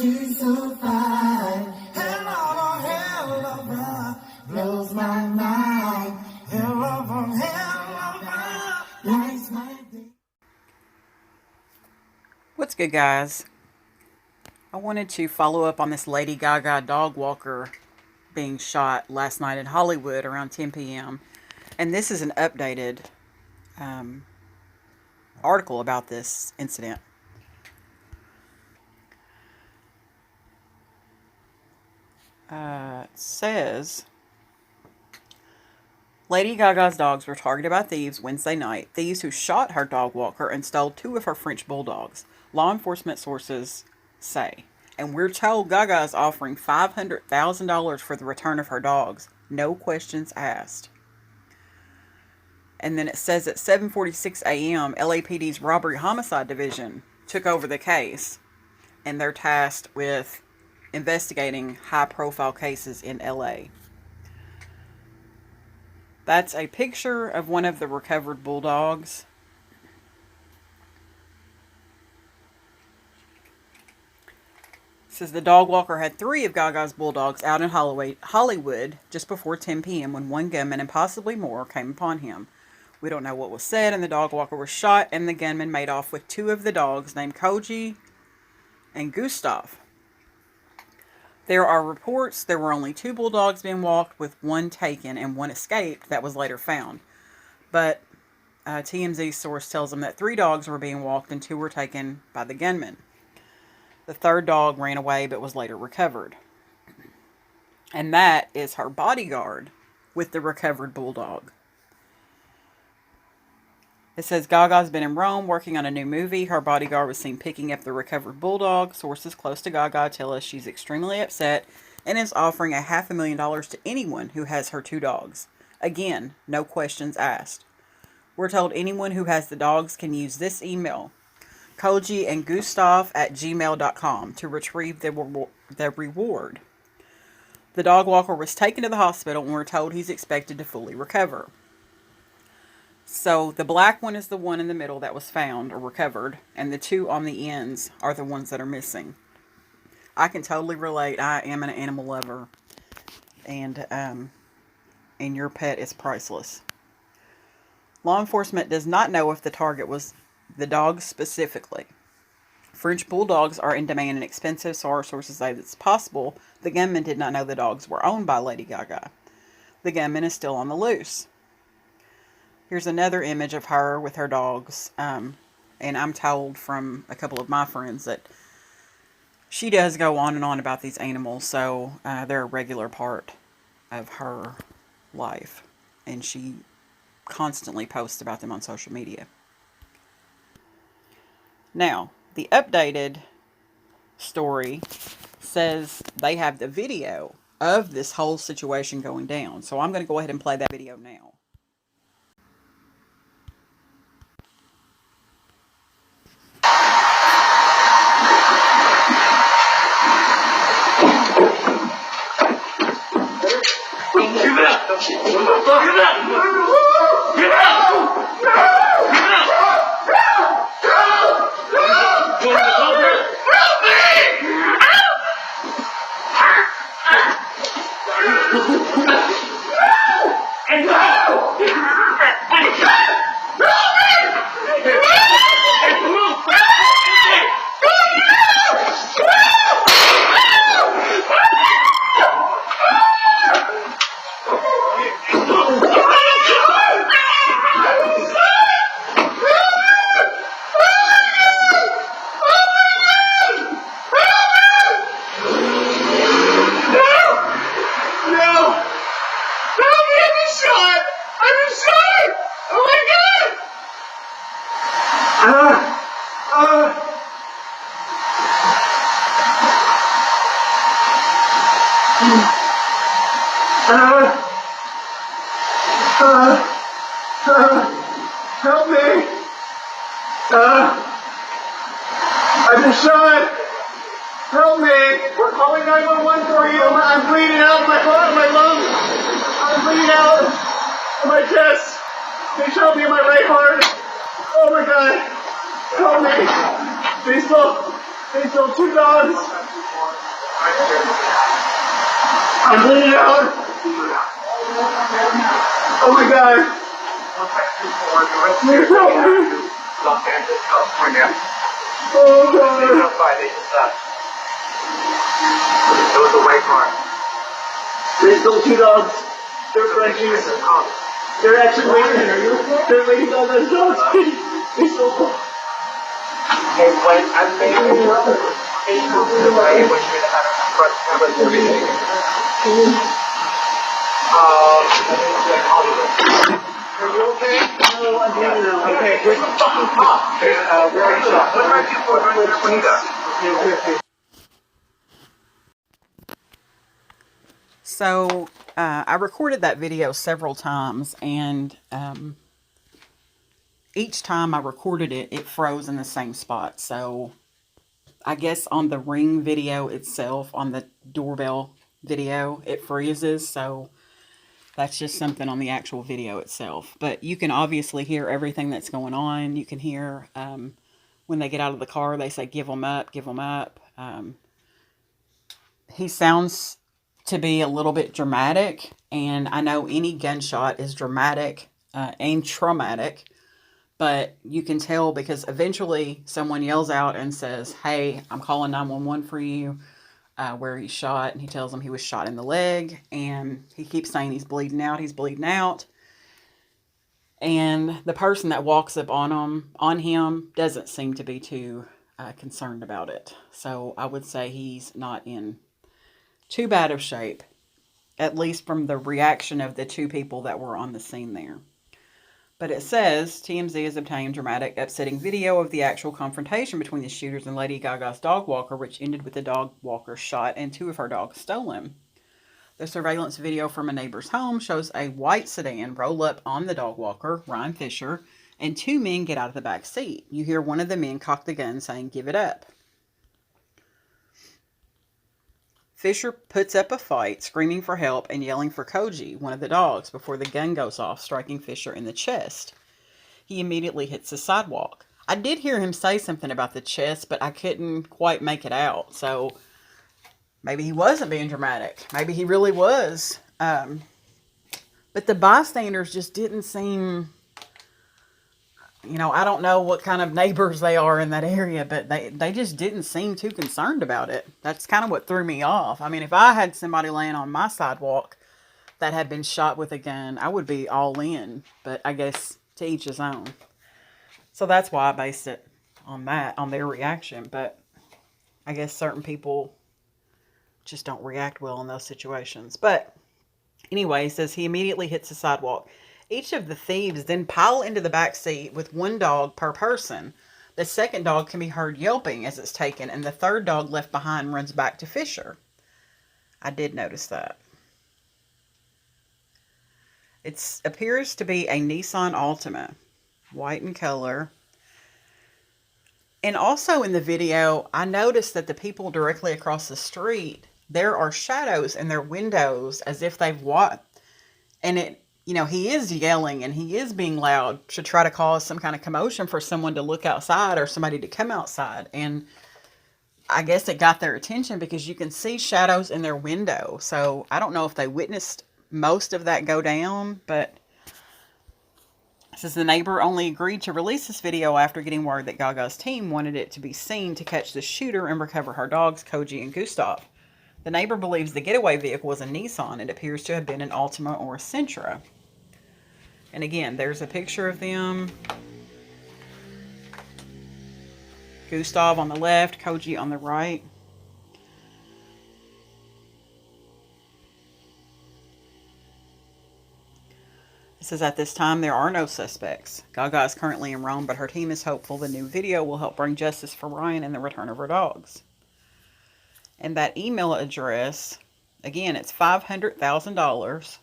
she's so fine. Hell of a blows my mind. Hell of a lights my day. What's good, guys? I wanted to follow up on this Lady Gaga dog walker being shot last night in Hollywood around 10 p.m. And this is an updated article about this incident. It says, Lady Gaga's dogs were targeted by thieves Wednesday night. Thieves who shot her dog walker and stole 2 of her French bulldogs, law enforcement sources say. And we're told Gaga is offering $500,000 for the return of her dogs. No questions asked. And then it says at 7:46 a.m., LAPD's Robbery Homicide Division took over the case. And they're tasked with investigating high-profile cases in LA. That's a picture of one of the recovered bulldogs. It says the dog walker had 3 of Gaga's bulldogs out in Hollywood just before 10 p.m. when one gunman and possibly more came upon him. We don't know what was said, and the dog walker was shot, and the gunman made off with 2 of the dogs named Koji and Gustav. There are reports there were only 2 bulldogs being walked, with 1 taken and 1 escaped that was later found. But TMZ source tells them that 3 dogs were being walked and 2 were taken by the gunman. The 3rd dog ran away but was later recovered. And that is her bodyguard with the recovered bulldog. It says Gaga's been in Rome working on a new movie. Her bodyguard was seen picking up the recovered bulldog. Sources close to Gaga tell us she's extremely upset and is offering $500,000 to anyone who has her 2 dogs. Again, no questions asked. We're told anyone who has the dogs can use this email, Koji and Gustav at gmail.com, to retrieve the reward. The dog walker was taken to the hospital and we're told he's expected to fully recover. So the black one is the one in the middle that was found or recovered, and the 2 on the ends are the ones that are missing. I can totally relate. I am an animal lover, and your pet is priceless. Law enforcement does not know if the target was the dog specifically. French bulldogs are in demand and expensive, so our sources say that it's possible the gunman did not know the dogs were owned by Lady Gaga. The gunman is still on the loose. Here's another image of her with her dogs, and I'm told from a couple of my friends that she does go on and on about these animals, so they're a regular part of her life, and she constantly posts about them on social media. Now, the updated story says they have the video of this whole situation going down, so I'm going to go ahead and play that video now. Help me! I've been shot! Help me! We're calling 911 for you! I'm bleeding out my heart, my lungs! I'm bleeding out of my chest! Please help me in my right heart! Oh my god! Help me! Please look! They stole 2 dogs. I'm bleeding out. Oh my God. Please help me. Los Angeles, California. Oh God. They just left. It was a white car. They stole 2 dogs. They're Frenchies. They're actually waiting. They're waiting on those dogs. They stole. Hey, when I'm thinking, hey, the way when you're in the front camera, everything. Are you okay? No, I'm bleeding out. Okay, here's the fucking cop. Here's where are you shot? What about you for doing your bonita? So, I recorded that video several times, and each time I recorded it, it froze in the same spot. So, I guess on the Ring video itself, on the doorbell video, it freezes. So, that's just something on the actual video itself. But you can obviously hear everything that's going on. You can hear when they get out of the car, they say, "Give them up, give them up." He sounds to be a little bit dramatic, and I know any gunshot is dramatic and traumatic, but you can tell because eventually someone yells out and says, "Hey, I'm calling 911 for you," where he's shot, and he tells them he was shot in the leg, and he keeps saying he's bleeding out, and the person that walks up on him doesn't seem to be too concerned about it. So I would say he's not in too bad of shape, at least from the reaction of the 2 people that were on the scene there. But it says, TMZ has obtained dramatic, upsetting video of the actual confrontation between the shooters and Lady Gaga's dog walker, which ended with the dog walker shot and 2 of her dogs stolen. The surveillance video from a neighbor's home shows a white sedan roll up on the dog walker, Ryan Fisher, and 2 men get out of the back seat. You hear one of the men cock the gun saying, "Give it up." Fisher puts up a fight, screaming for help and yelling for Koji, one of the dogs, before the gun goes off, striking Fisher in the chest. He immediately hits the sidewalk. I did hear him say something about the chest, but I couldn't quite make it out. So maybe he wasn't being dramatic. Maybe he really was. But the bystanders just didn't seem... I don't know what kind of neighbors they are in that area, but they just didn't seem too concerned about it. That's kind of what threw me off. I mean, if I had somebody laying on my sidewalk that had been shot with a gun, I would be all in. But I guess to each his own. So that's why I based it on that, on their reaction. But I guess certain people just don't react well in those situations. But anyway, he says he immediately hits the sidewalk. Each of the thieves then pile into the back seat with 1 dog per person. The second dog can be heard yelping as it's taken, and the third dog left behind runs back to Fisher. I did notice that. It appears to be a Nissan Altima, white in color. And also in the video, I noticed that the people directly across the street, there are shadows in their windows as if they've watched. And he is yelling and he is being loud to try to cause some kind of commotion for someone to look outside or somebody to come outside. And I guess it got their attention because you can see shadows in their window. So I don't know if they witnessed most of that go down, but it says the neighbor only agreed to release this video after getting word that Gaga's team wanted it to be seen to catch the shooter and recover her dogs, Koji and Gustav. The neighbor believes the getaway vehicle was a Nissan. It appears to have been an Altima or a Sentra. And again, there's a picture of them. Gustav on the left, Koji on the right. It says at this time there are no suspects. Gaga is currently in Rome, but her team is hopeful the new video will help bring justice for Ryan and the return of her dogs. And that email address, again, it's $500,000.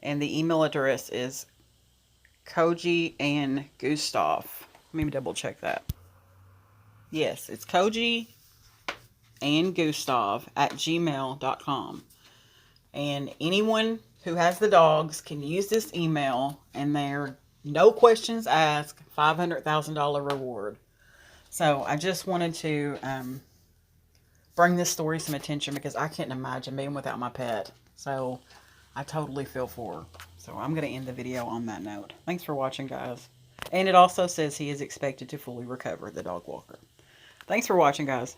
And the email address is Koji and Gustav. Let me double check that. Yes, it's Koji and Gustav at gmail.com. And anyone who has the dogs can use this email, and they're no questions asked, $500,000 reward. So I just wanted to bring this story some attention because I couldn't imagine being without my pet. So I totally feel for her. So I'm going to end the video on that note. Thanks for watching, guys. And it also says he is expected to fully recover, the dog walker. Thanks for watching, guys.